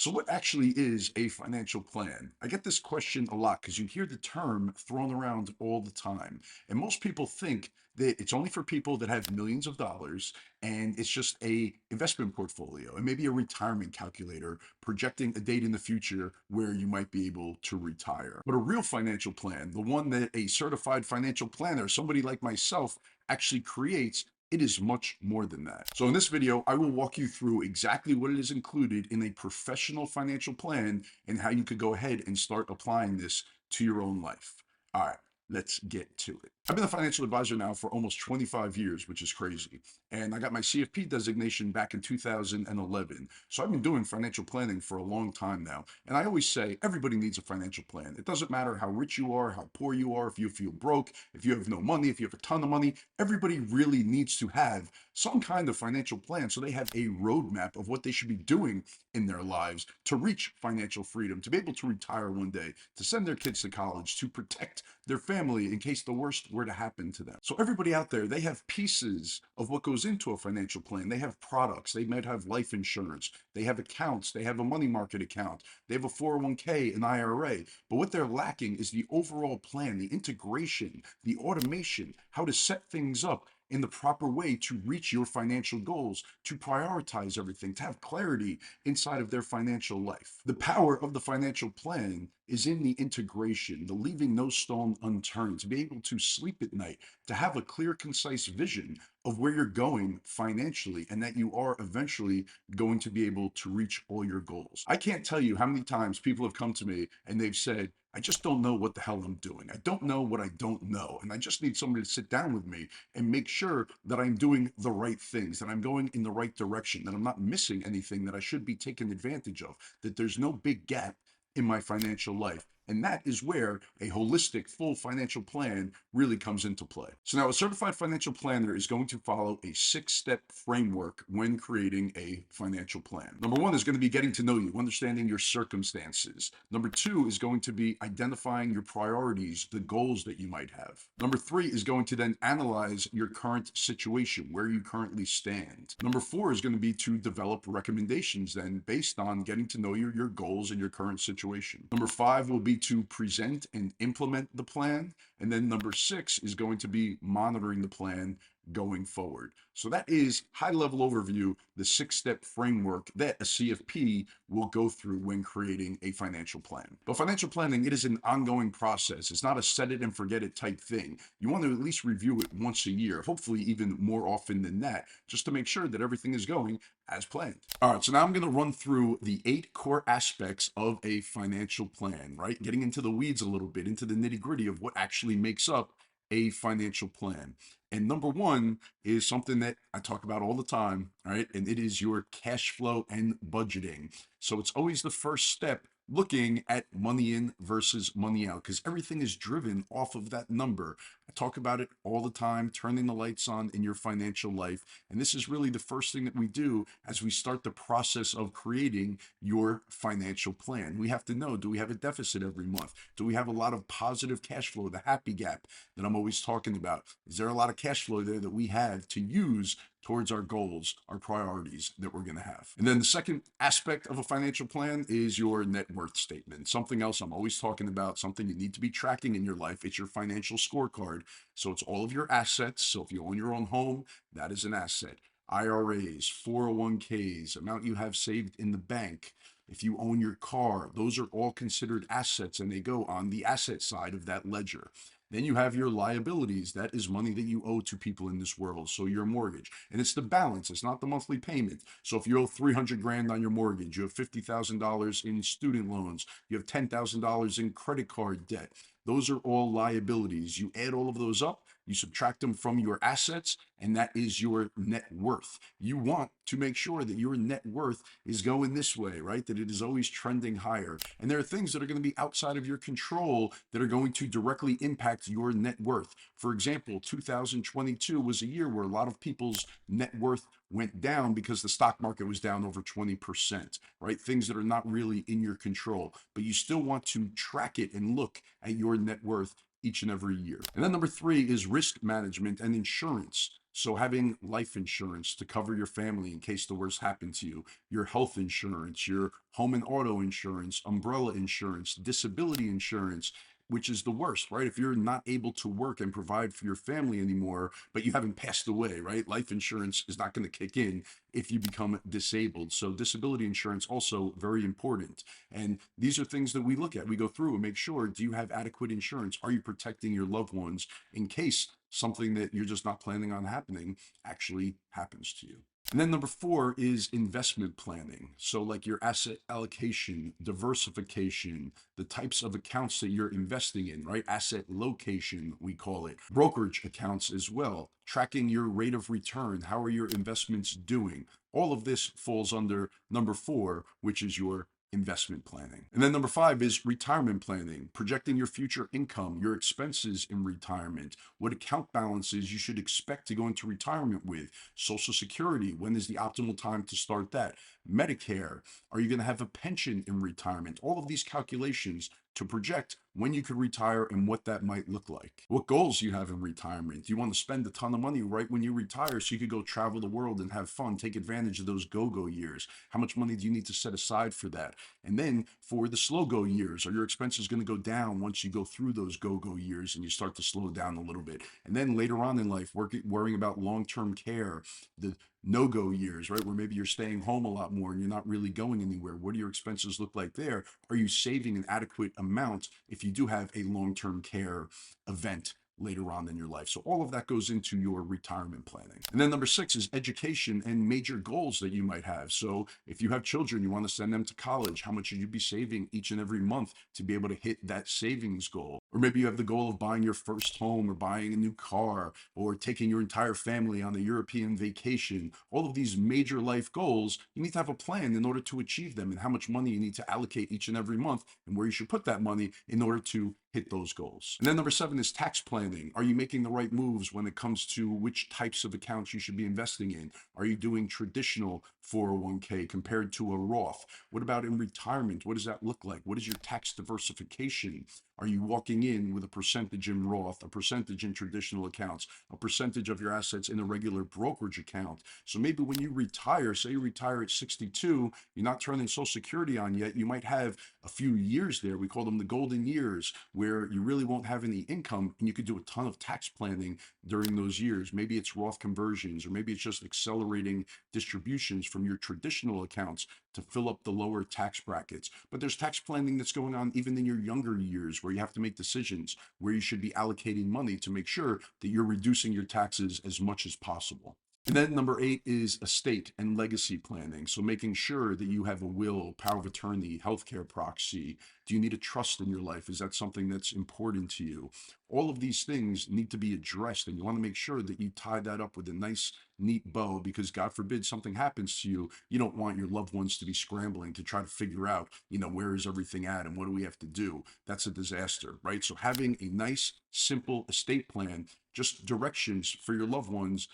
So, what actually is a financial plan? I get this question a lot because you hear the term thrown around all the time. And most people think that it's only for people that have millions of dollars and it's just a investment portfolio and maybe a retirement calculator projecting a date in the future where you might be able to retire. But a real financial plan, the one that a certified financial planner, somebody like myself, actually creates, it is much more than that. So in this video, I will walk you through exactly what it is included in a professional financial plan and how you could go ahead and start applying this to your own life. All right, let's get to it. I've been a financial advisor now for almost 25 years, which is crazy. And I got my CFP designation back in 2011. So I've been doing financial planning for a long time now. And I always say everybody needs a financial plan. It doesn't matter how rich you are, how poor you are, if you feel broke, if you have no money, if you have a ton of money, everybody really needs to have some kind of financial plan so they have a roadmap of what they should be doing in their lives to reach financial freedom, to be able to retire one day, to send their kids to college, to protect their family in case the worst were to happen to them. So everybody out there, they have pieces of what goes into a financial plan. They have products, they might have life insurance, they have accounts, they have a money market account, they have a 401k, an IRA. But what they're lacking is the overall plan, the integration, the automation, how to set things up in the proper way to reach your financial goals, to prioritize everything, to have clarity inside of their financial life. The power of the financial plan is in the integration, the leaving no stone unturned, to be able to sleep at night, to have a clear, concise vision of where you're going financially and that you are eventually going to be able to reach all your goals. I can't tell you how many times people have come to me and they've said, I just don't know what the hell I'm doing. I don't know what I don't know. And I just need somebody to sit down with me and make sure that I'm doing the right things, that I'm going in the right direction, that I'm not missing anything that I should be taking advantage of, that there's no big gap in my financial life. And that is where a holistic, full financial plan really comes into play. So now a certified financial planner is going to follow a 6-step framework when creating a financial plan. Number one is going to be getting to know you, understanding your circumstances. Number two is going to be identifying your priorities, the goals that you might have. Number three is going to then analyze your current situation, where you currently stand. Number four is going to be to develop recommendations then based on getting to know your goals and your current situation. Number five will be to present and implement the plan. And then number six is going to be monitoring the plan going forward. So that is high level overview, the 6-step framework that a CFP will go through when creating a financial plan. But financial planning, it is an ongoing process. It's not a set it and forget it type thing. You want to at least review it once a year, hopefully even more often than that, just to make sure that everything is going as planned. All right, so now I'm going to run through the 8 core aspects of a financial plan, right? Getting into the weeds a little bit, into the nitty gritty of what actually makes up a financial plan. And number one is something that I talk about all the time, right? And it is your cash flow and budgeting. So it's always the first step, looking at money in versus money out, because everything is driven off of that number. I talk about it all the time, turning the lights on in your financial life. And this is really the first thing that we do as we start the process of creating your financial plan. We have to know, do we have a deficit every month? Do we have a lot of positive cash flow, the happy gap that I'm always talking about? Is there a lot of cash flow there that we have to use towards our goals, our priorities that we're going to have? And then the second aspect of a financial plan is your net worth statement. Something else I'm always talking about, something you need to be tracking in your life. It's your financial scorecard. So it's all of your assets. So if you own your own home, that is an asset. IRAs, 401ks, amount you have saved in the bank. If you own your car, those are all considered assets and they go on the asset side of that ledger. Then you have your liabilities. That is money that you owe to people in this world. So your mortgage, and it's the balance. It's not the monthly payment. So if you owe 300 grand on your mortgage, you have $50,000 in student loans, you have $10,000 in credit card debt. Those are all liabilities. You add all of those up, you subtract them from your assets, and that is your net worth. You want to make sure that your net worth is going this way, right? That it is always trending higher. And there are things that are going to be outside of your control that are going to directly impact your net worth. For example, 2022 was a year where a lot of people's net worth went down because the stock market was down over 20%, right? Things that are not really in your control, but you still want to track it and look at your net worth each and every year. And then number three is risk management and insurance. So having life insurance to cover your family in case the worst happened to you, your health insurance, your home and auto insurance, umbrella insurance, disability insurance, which is the worst, right? If you're not able to work and provide for your family anymore, but you haven't passed away, right? Life insurance is not going to kick in if you become disabled. So disability insurance also very important. And these are things that we look at. We go through and make sure, do you have adequate insurance? Are you protecting your loved ones in case something that you're just not planning on happening actually happens to you? And then number four is investment planning. So, like your asset allocation, diversification, the types of accounts that you're investing in, right? Asset location, we call it. Brokerage accounts as well. Tracking your rate of return. How are your investments doing? All of this falls under number four, which is your investment planning. And then number five is retirement planning, projecting your future income, your expenses in retirement, what account balances you should expect to go into retirement with, Social Security, when is the optimal time to start that, Medicare, are you going to have a pension in retirement? All of these calculations to project when you could retire and what that might look like. What goals you have in retirement? Do you want to spend a ton of money right when you retire so you could go travel the world and have fun, take advantage of those go-go years? How much money do you need to set aside for that? And then for the slow-go years, are your expenses going to go down once you go through those go-go years and you start to slow down a little bit? And then later on in life, worrying about long-term care, the no-go years, right? Where maybe you're staying home a lot more and you're not really going anywhere. What do your expenses look like there? Are you saving an adequate amount if you do have a long-term care event later on in your life? So all of that goes into your retirement planning. And then number six is education and major goals that you might have. So if you have children, you want to send them to college, how much should you be saving each and every month to be able to hit that savings goal? Or maybe you have the goal of buying your first home or buying a new car or taking your entire family on a European vacation. All of these major life goals, you need to have a plan in order to achieve them and how much money you need to allocate each and every month and where you should put that money in order to hit those goals. And then number seven is tax planning. Are you making the right moves when it comes to which types of accounts you should be investing in? Are you doing traditional 401k compared to a Roth? What about in retirement? What does that look like? What is your tax diversification? Are you walking in with a percentage in Roth, a percentage in traditional accounts, a percentage of your assets in a regular brokerage account? So maybe when you retire, say you retire at 62, you're not turning Social Security on yet, you might have a few years there. We call them the golden years, where you really won't have any income and you could do a ton of tax planning during those years. Maybe it's Roth conversions, or maybe it's just accelerating distributions from your traditional accounts to fill up the lower tax brackets. But there's tax planning that's going on even in your younger years, where you have to make decisions where you should be allocating money to make sure that you're reducing your taxes as much as possible. And then number eight is estate and legacy planning. So making sure that you have a will, power of attorney, healthcare proxy. Do you need a trust in your life? Is that something that's important to you? All of these things need to be addressed, and you want to make sure that you tie that up with a nice, neat bow, because God forbid something happens to you. You don't want your loved ones to be scrambling to try to figure out, where is everything at and what do we have to do? That's a disaster, right? So having a nice, simple estate plan, just directions for your loved ones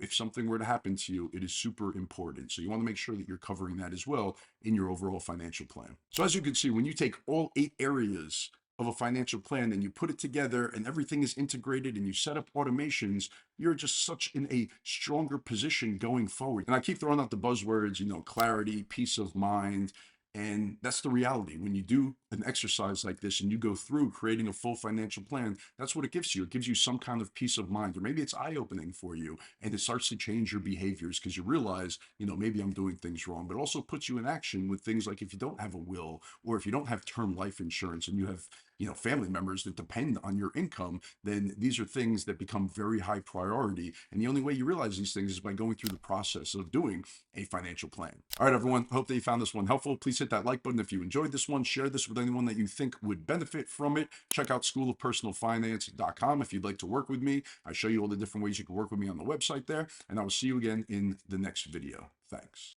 if something were to happen to you, it is super important. So you want to make sure that you're covering that as well in your overall financial plan. So as you can see, when you take all 8 areas of a financial plan and you put it together and everything is integrated and you set up automations, you're just such in a stronger position going forward. And I keep throwing out the buzzwords, clarity, peace of mind. And that's the reality. When you do an exercise like this and you go through creating a full financial plan, that's what it gives you. It gives you some kind of peace of mind, or maybe it's eye-opening for you and it starts to change your behaviors because you realize, maybe I'm doing things wrong, but it also puts you in action with things like if you don't have a will, or if you don't have term life insurance and you have, family members that depend on your income, then these are things that become very high priority. And the only way you realize these things is by going through the process of doing a financial plan. All right, everyone, hope that you found this one helpful. Please hit that like button if you enjoyed this one. Share this with anyone that you think would benefit from it. Check out schoolofpersonalfinance.com if you'd like to work with me. I show you all the different ways you can work with me on the website there, and I will see you again in the next video. Thanks.